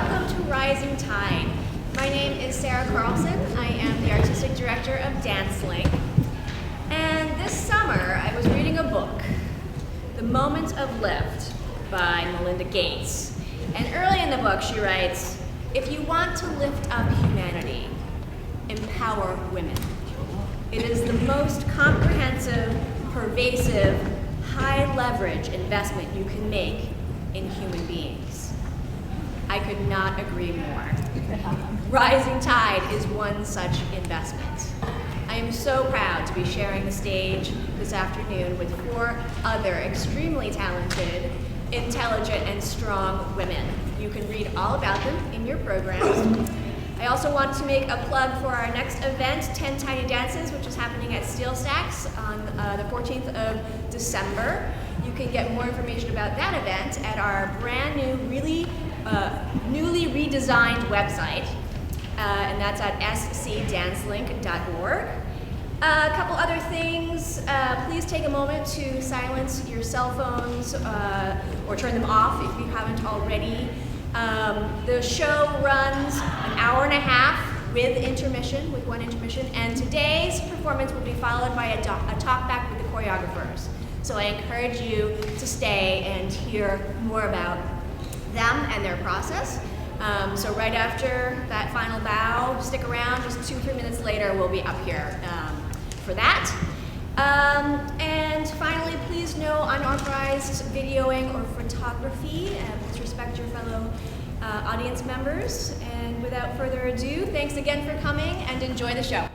welcome to Rising Tide. My name is Sarah Carlson. I am the Artistic Director of DanceLink. And this summer, I was reading a book, The Moment of Lift by Melinda Gates. And early in the book, she writes, "If you want to lift up humanity, empower women. It is the most comprehensive, pervasive, high-leverage investment you can make in human beings." I could not agree more. Rising Tide is one such investment. I am so proud to be sharing the stage this afternoon with 4 other extremely talented, intelligent, and strong women. You can read all about them in your programs. I also want to make a plug for our next event, 10 Tiny Dances, which is happening at Steel Stacks on the 14th of December. You can get more information about that event at our brand new, newly redesigned website, and that's at scdancelink.org. A couple other things. Please take a moment to silence your cell phones or turn them off if you haven't already. The show runs an hour and a half with one intermission, and today's performance will be followed by a talk back with the choreographers. So I encourage you to stay and hear more about them and their process. So right after that final bow, stick around, just 2-3 minutes later, we'll be up here for that. And finally, please no unauthorized videoing or photography. Please respect your fellow audience members. And without further ado, thanks again for coming and enjoy the show.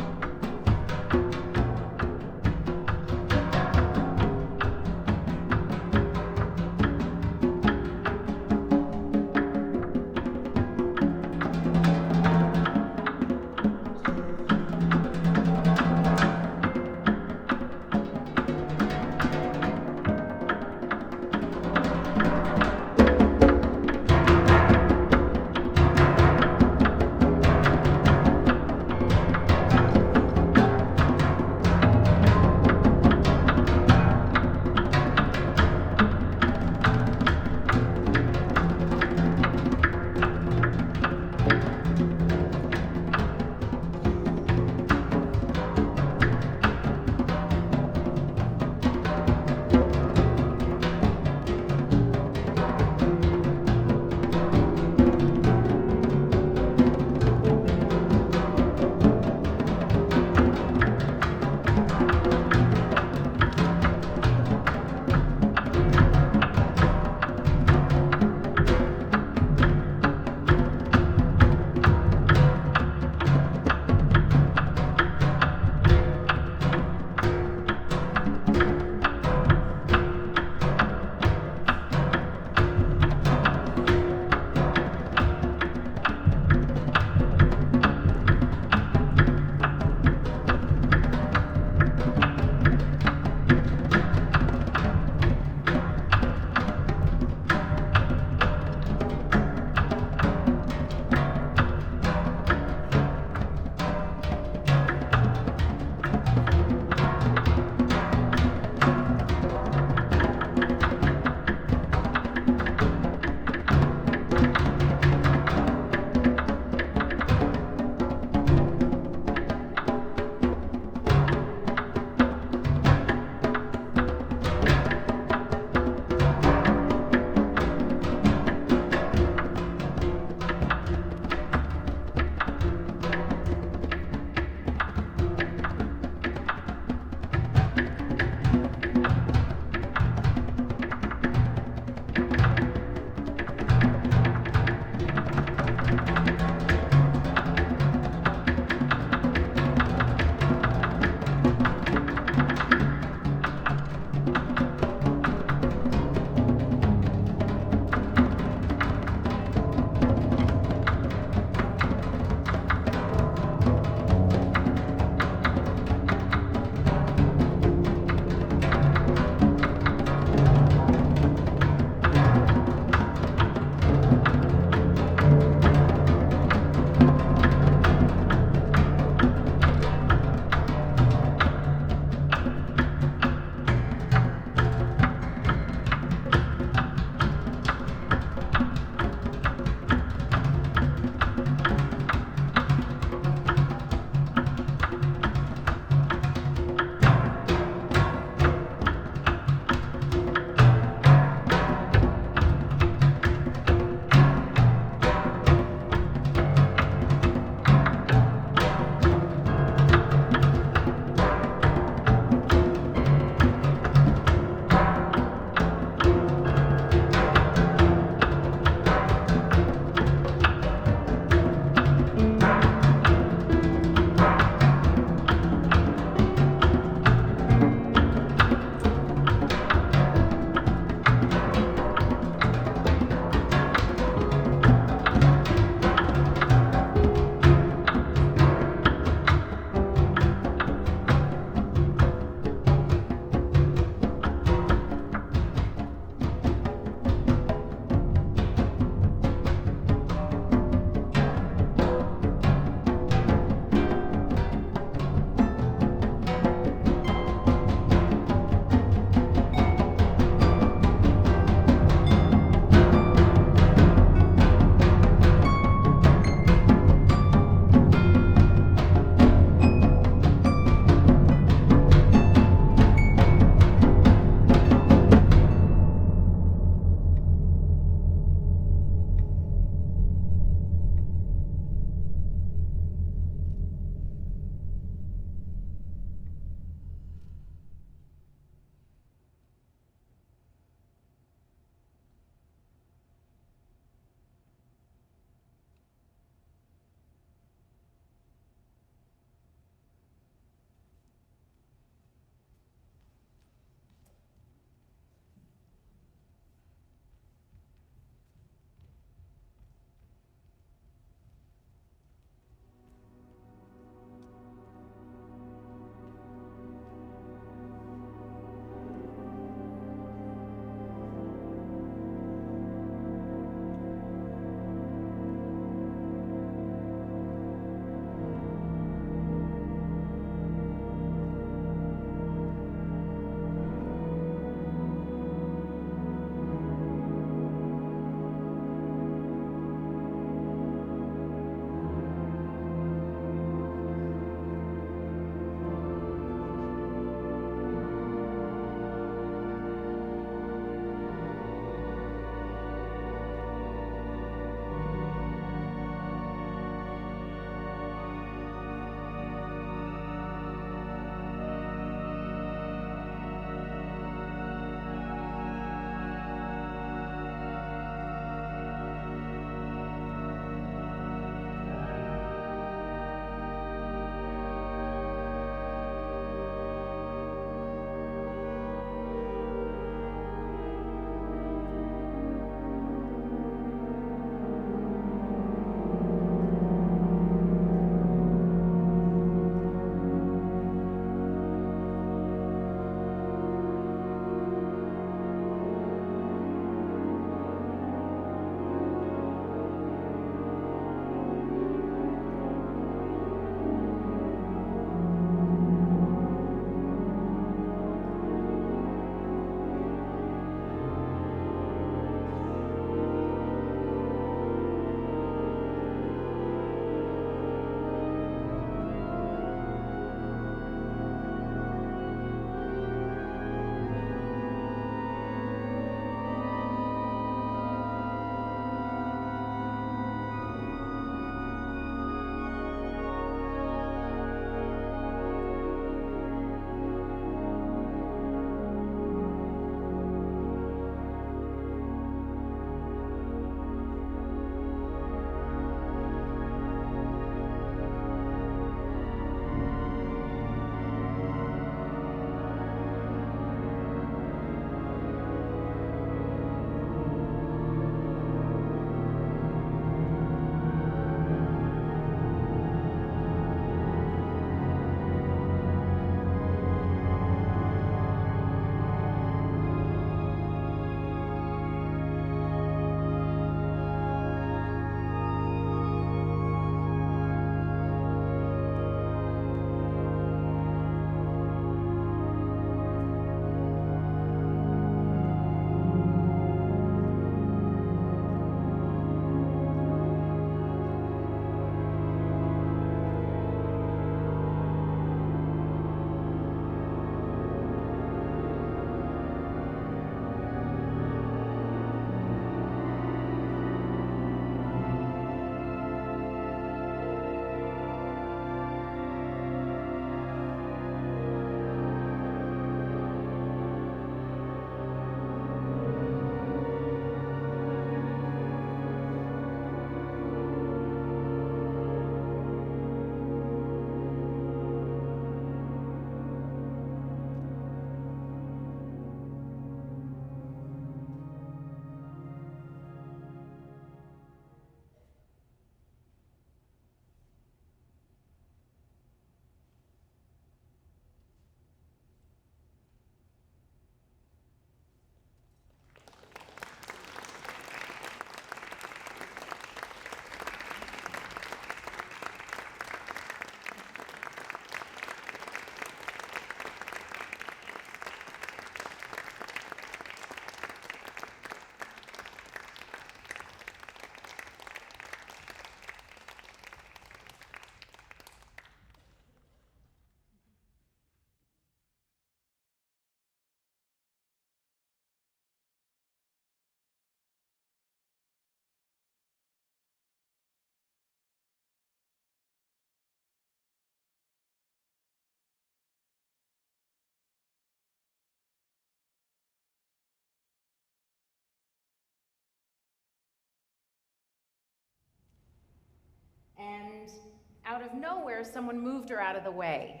Out of nowhere, someone moved her out of the way.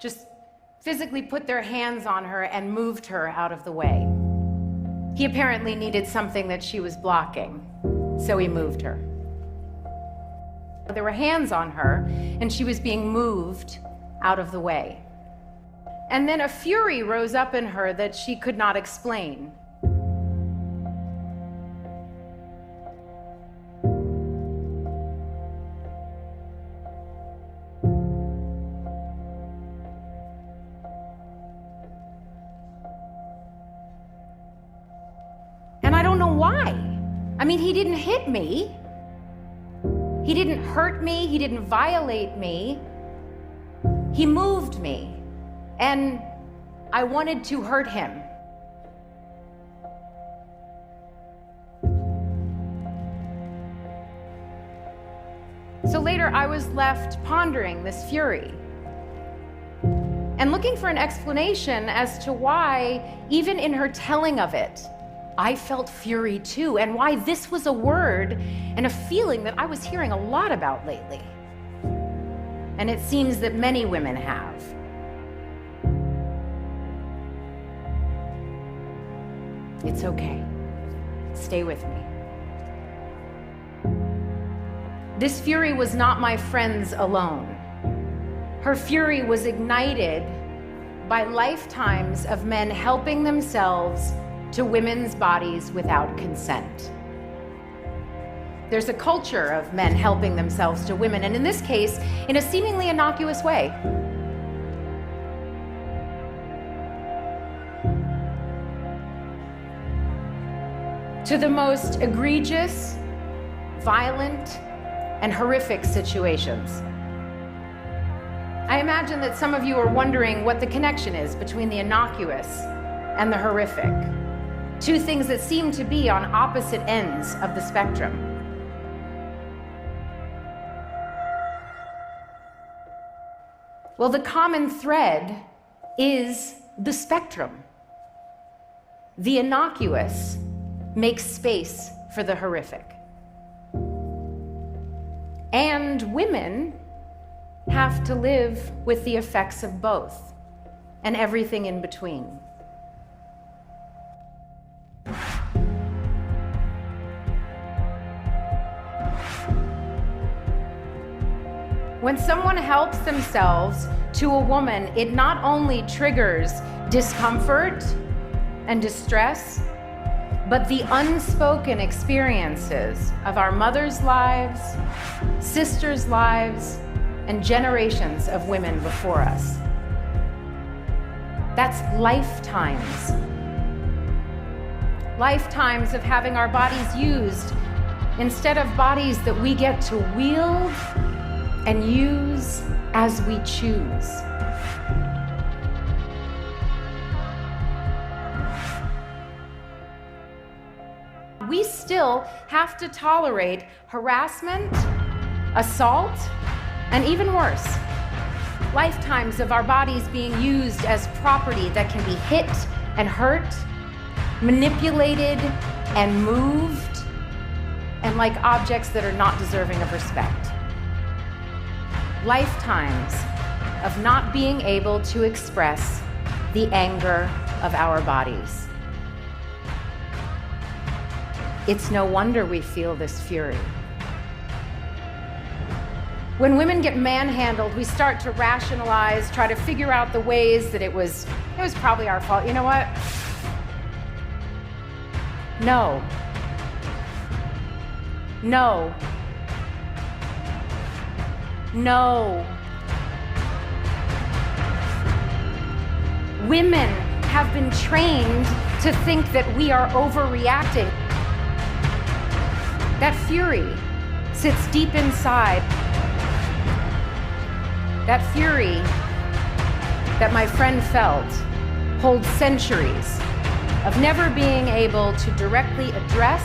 Just physically put their hands on her and moved her out of the way. He apparently needed something that she was blocking, so he moved her. There were hands on her, and she was being moved out of the way. And then a fury rose up in her that she could not explain. And I don't know why. I mean, he didn't hit me. He didn't hurt me. He didn't violate me. He moved me. And I wanted to hurt him. So later I was left pondering this fury and looking for an explanation as to why, even in her telling of it, I felt fury too, and why this was a word and a feeling that I was hearing a lot about lately. And it seems that many women have. It's okay. Stay with me. This fury was not my friend's alone. Her fury was ignited by lifetimes of men helping themselves to women's bodies without consent. There's a culture of men helping themselves to women, and in this case, in a seemingly innocuous way. To the most egregious, violent, and horrific situations. I imagine that some of you are wondering what the connection is between the innocuous and the horrific. Two things that seem to be on opposite ends of the spectrum. Well, the common thread is the spectrum. The innocuous makes space for the horrific. And women have to live with the effects of both and everything in between. When someone helps themselves to a woman, it not only triggers discomfort and distress, but the unspoken experiences of our mothers' lives, sisters' lives, and generations of women before us. That's lifetimes. Lifetimes of having our bodies used instead of bodies that we get to wield and use as we choose. We still have to tolerate harassment, assault, and even worse, lifetimes of our bodies being used as property that can be hit and hurt, manipulated and moved, and like objects that are not deserving of respect. Lifetimes of not being able to express the anger of our bodies. It's no wonder we feel this fury. When women get manhandled, we start to rationalize, try to figure out the ways that it was probably our fault. You know what? No. No. No. Women have been trained to think that we are overreacting. That fury sits deep inside. That fury that my friend felt holds centuries of never being able to directly address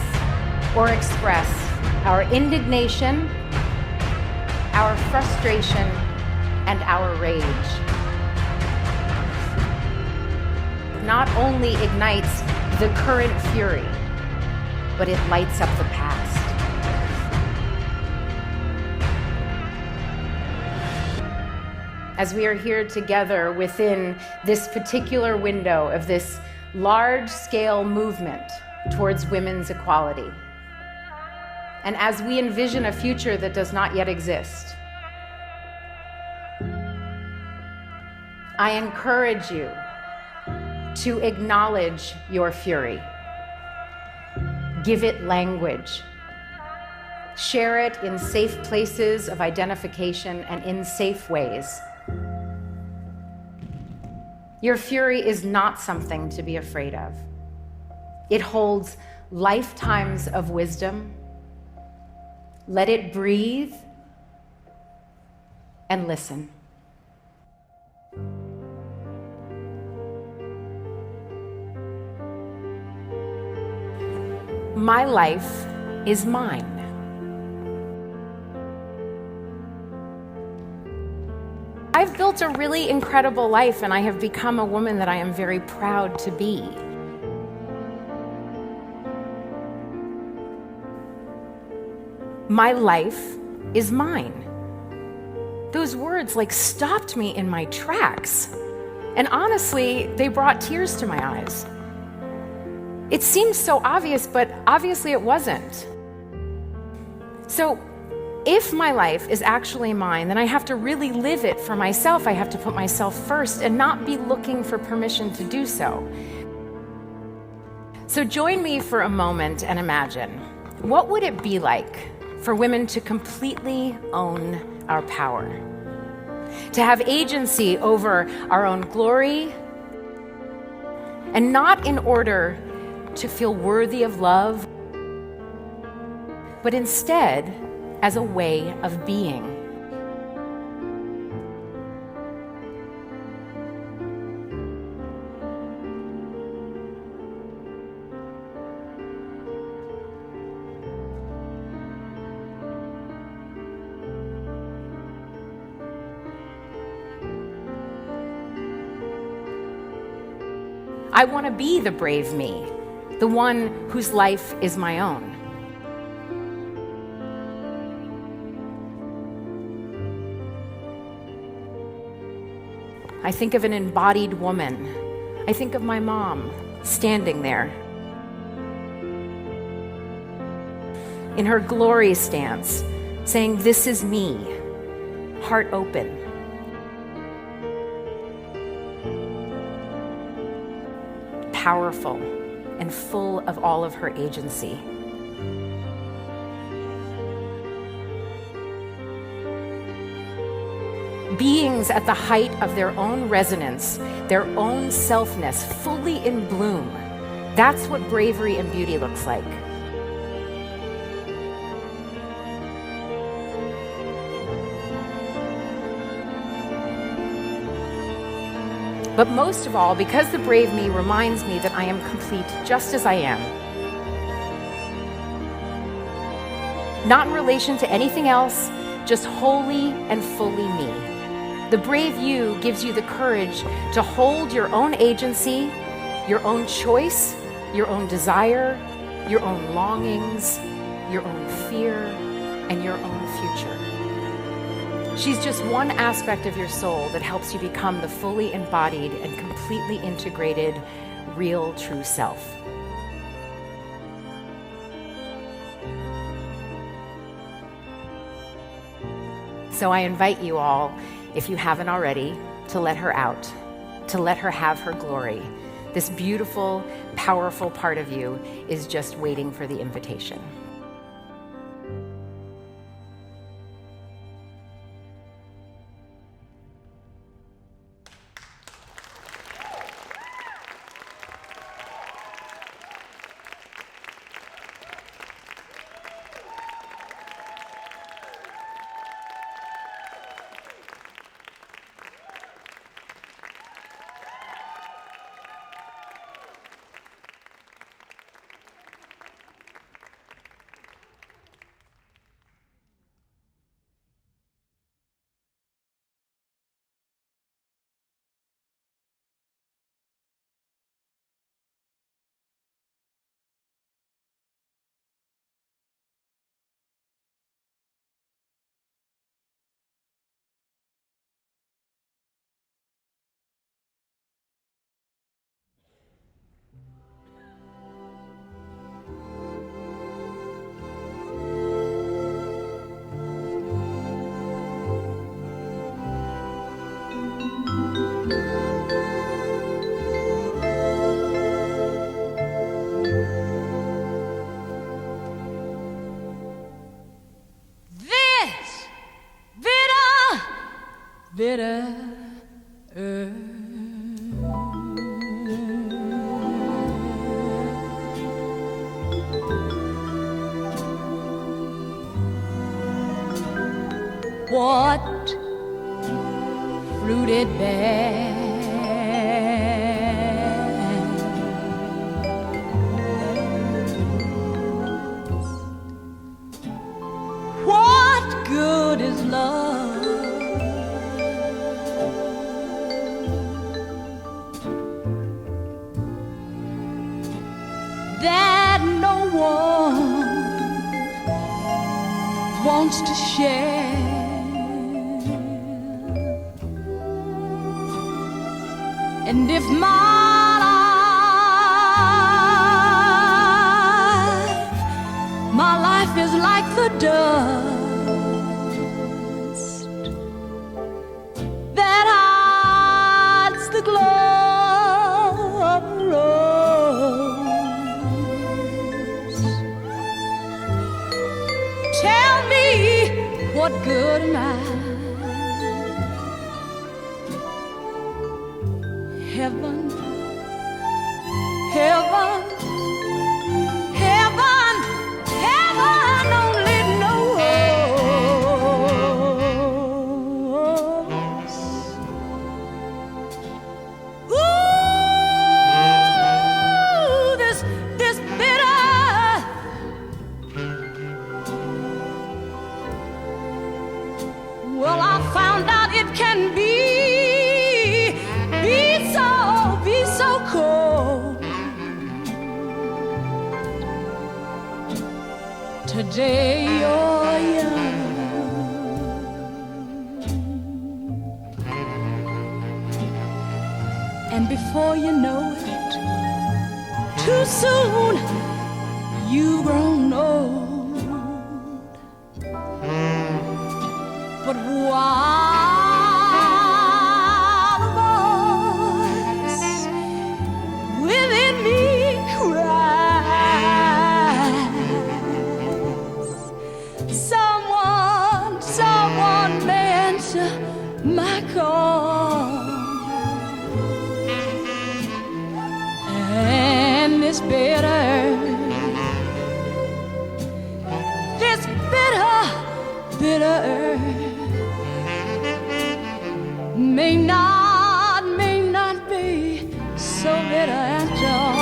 or express our indignation, our frustration, and our rage. Not only ignites the current fury, but it lights up the past. as we are here together within this particular window of this large-scale movement towards women's equality. And as we envision a future that does not yet exist, I encourage you to acknowledge your fury. Give it language. Share it in safe places of identification and in safe ways. Your fury is not something to be afraid of. It holds lifetimes of wisdom. Let it breathe and listen. My life is mine. I've built a really incredible life, and I have become a woman that I am very proud to be. My life is mine. Those words stopped me in my tracks. And honestly, they brought tears to my eyes. It seemed so obvious, but obviously it wasn't. So, if my life is actually mine, then I have to really live it for myself. I have to put myself first and not be looking for permission to do so. So join me for a moment and imagine, what would it be like for women to completely own our power? To have agency over our own glory, and not in order to feel worthy of love, but instead as a way of being. I want to be the brave me, the one whose life is my own. I think of an embodied woman. I think of my mom standing there in her glory stance, saying, "This is me," heart open. Powerful and full of all of her agency. Beings at the height of their own resonance, their own selfness, fully in bloom. That's what bravery and beauty looks like. But most of all, because the brave me reminds me that I am complete just as I am. Not in relation to anything else, just wholly and fully me. The brave you gives you the courage to hold your own agency, your own choice, your own desire, your own longings, your own fear, and your own future. She's just one aspect of your soul that helps you become the fully embodied and completely integrated, real, true self. So I invite you all, if you haven't already, to let her out, to let her have her glory. This beautiful, powerful part of you is just waiting for the invitation. bitter herb. What fruit it bears, what good is love that no one wants to share? And if my life is like the dust that hides the glow of a rose, tell me what good am I? Heaven, heaven, heaven, heaven only knows. Ooh, this bitter. Well, I found out it can be so cold. Today you're young, and before you know it, too soon you've grown old. But why? My call, and this bitter may not be so bitter after all.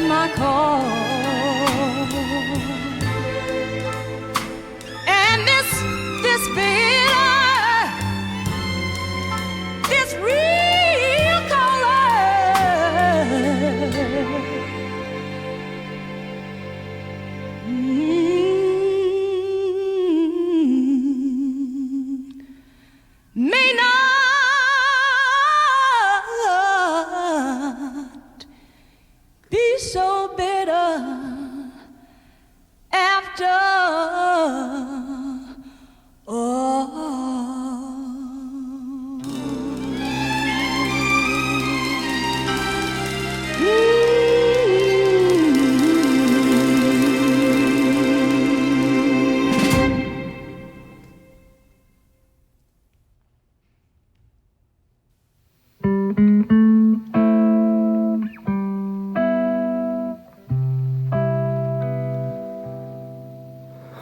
My call, and this bitter, this real color may not be so bitter after all.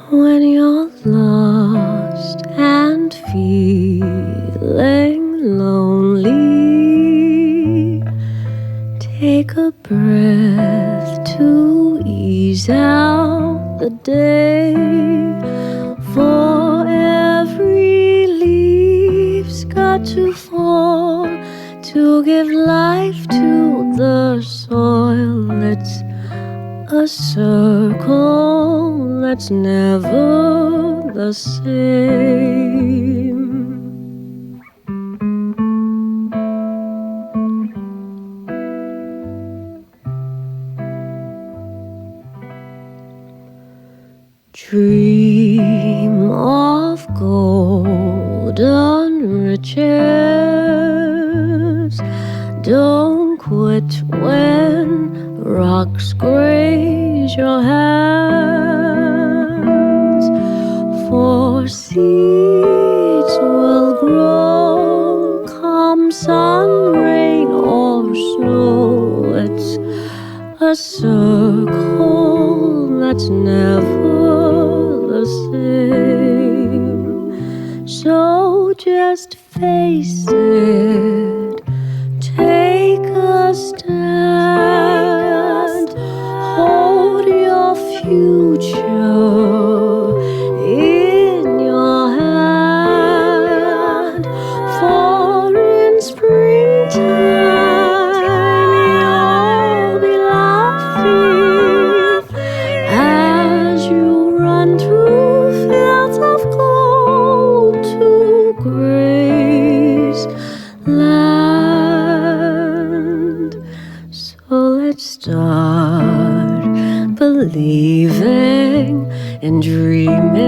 When you're lost and feeling lonely, take a breath to ease out the day. For every leaf's got to fall to give life to the soil. It's a circle that's never the same. sun riches. Don't quit when rocks graze your hands, for seeds will grow come sun, rain, or snow. It's a circle that's never the same. So just face it, take a stand, hold your future in your hand. For in springtime you'll be laughing as you run through fields of gold to grace land. So let's start believing and dreaming.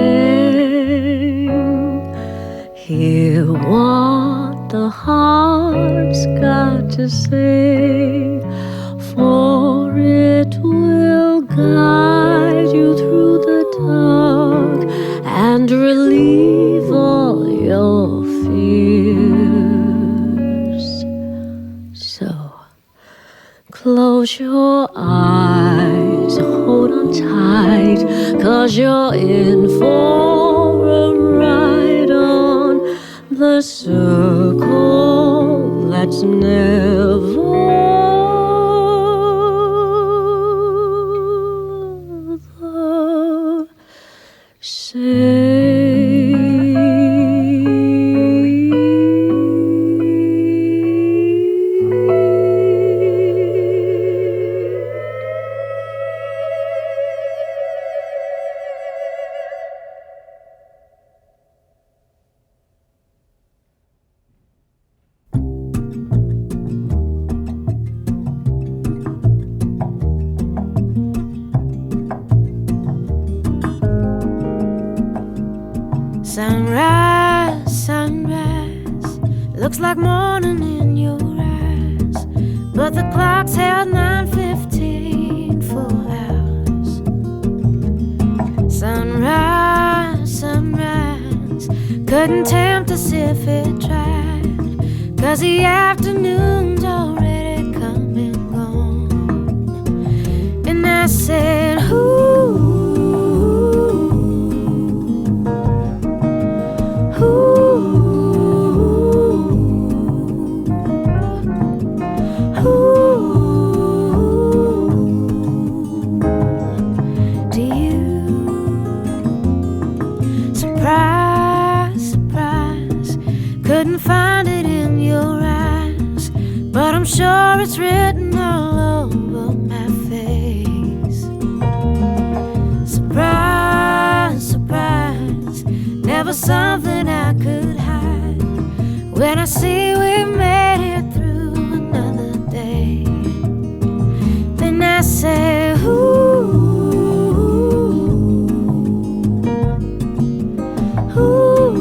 Hear what the heart's got to say, for it will guide you through the dark and relieve all your fears. So close your eyes, hold on tight, 'cause you're in for a ride on the circle that's never the same. Sunrise, sunrise, looks like morning in your eyes, but the clock's held 9:15 for hours. Sunrise, sunrise, couldn't tempt us if it tried, 'cause the afternoon's already come and gone. And I said, ooh, couldn't find it in your eyes, but I'm sure it's written all over my face. Surprise, surprise, never something I could hide. When I see we made it through another day, then I say, ooh, ooh.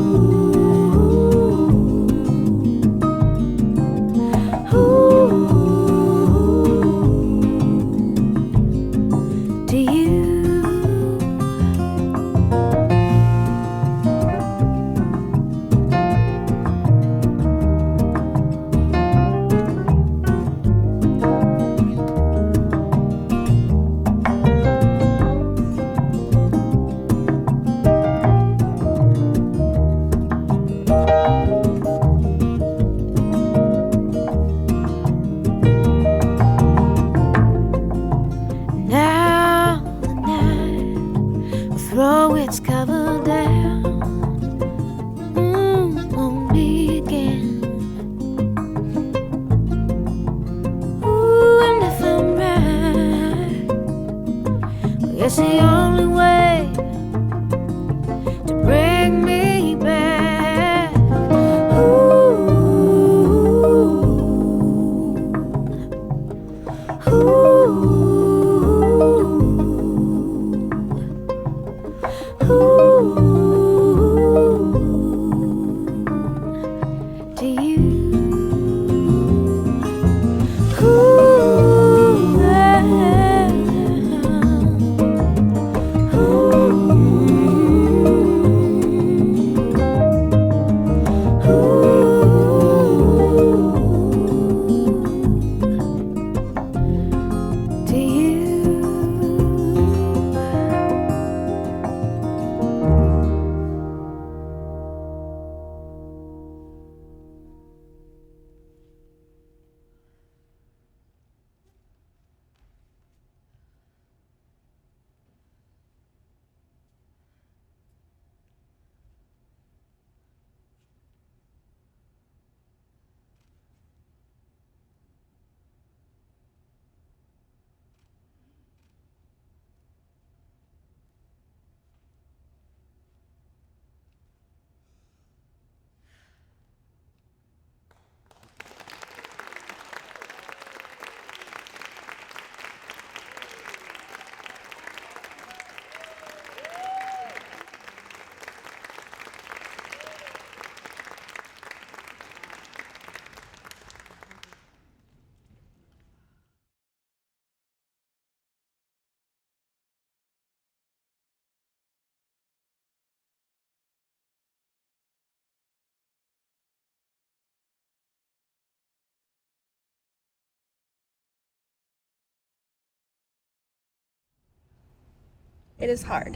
It is hard.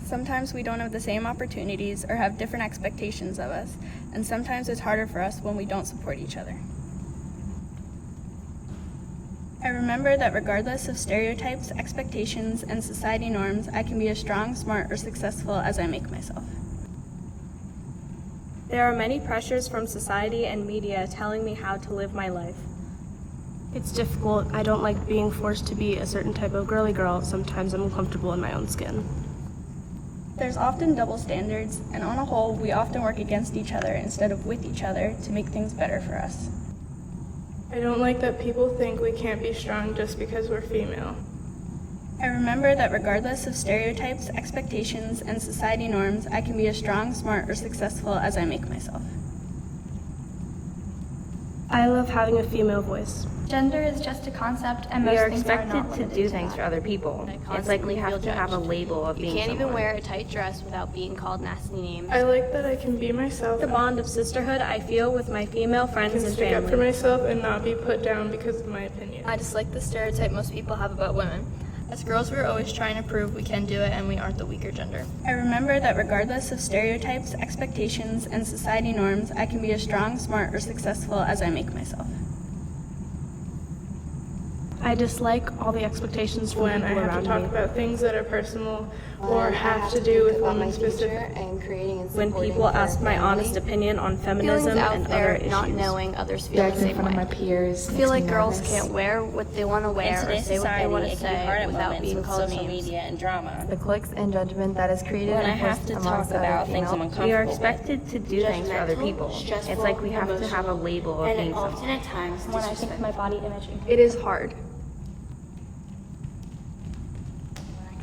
Sometimes we don't have the same opportunities or have different expectations of us, and sometimes it's harder for us when we don't support each other. I remember that regardless of stereotypes, expectations, and society norms, I can be as strong, smart, or successful as I make myself. There are many pressures from society and media telling me how to live my life. It's difficult. I don't like being forced to be a certain type of girly girl. Sometimes I'm uncomfortable in my own skin. There's often double standards, and on a whole, we often work against each other instead of with each other to make things better for us. I don't like that people think we can't be strong just because we're female. I remember that regardless of stereotypes, expectations, and society norms, I can be as strong, smart, or successful as I make myself. I love having a female voice. Gender is just a concept, and most We are things expected not to do things for other people. It's like we have to have a label of being You can't even someone. wear a tight dress without being called nasty names. I like that I can be myself. The bond of sisterhood I feel with my female I friends can and stick up for family. myself and not be put down because of my opinion. I dislike the stereotype most people have about women. As girls, we're always trying to prove we can do it and we aren't the weaker gender. I remember that regardless of stereotypes, expectations, and society norms, I can be as strong, smart, or successful as I make myself. I dislike all the expectations from When I people have to around talk me. about things that are personal or have to do with women specific. When people ask my honest opinion on feminism Feelings out and there, other not issues. knowing others feel the same way. peers. I feel like girls can't wear what they want to wear or say what they want to say without being called names. and drama. The cliques and judgment that is created When I and have forced to amongst talk other about things I'm female- uncomfortable We are with. expected to do things for other people. It's like we have to have a label of being someone. at times when I think of my body image. It is hard.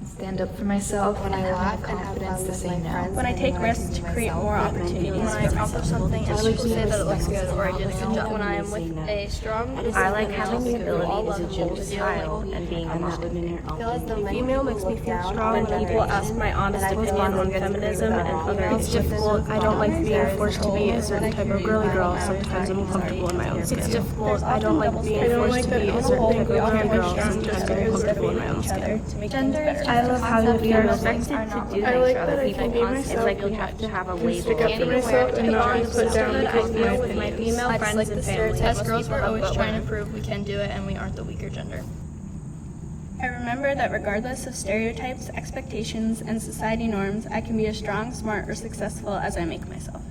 Stand up for myself when I have confidence to say no. When I take risks to create more opportunities When I for accomplish myself. something and people say that it looks good or I did a good job. When I am with a strong I like having the ability to hold a child and being a mom. Female makes me feel strong when people ask my honest opinion on feminism and other issues. It's difficult. I don't like being forced to be a certain type of girly girl. Sometimes I'm uncomfortable in my own skin. It's difficult. I don't like being forced to be a certain type of girly girl. Sometimes I'm uncomfortable in my own skin. Gender is I love having a We are female expected voice. to do I things like for that other I can people. be It's myself. like we have to have a And label. stick up for myself and not be put down I because of my feel with my opinion. female I friends dislike and the family. stereotype. As girls, we're always trying to prove we can do it and we aren't the weaker gender. I remember that regardless of stereotypes, expectations, and society norms, I can be as strong, smart, or successful as I make myself.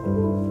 you.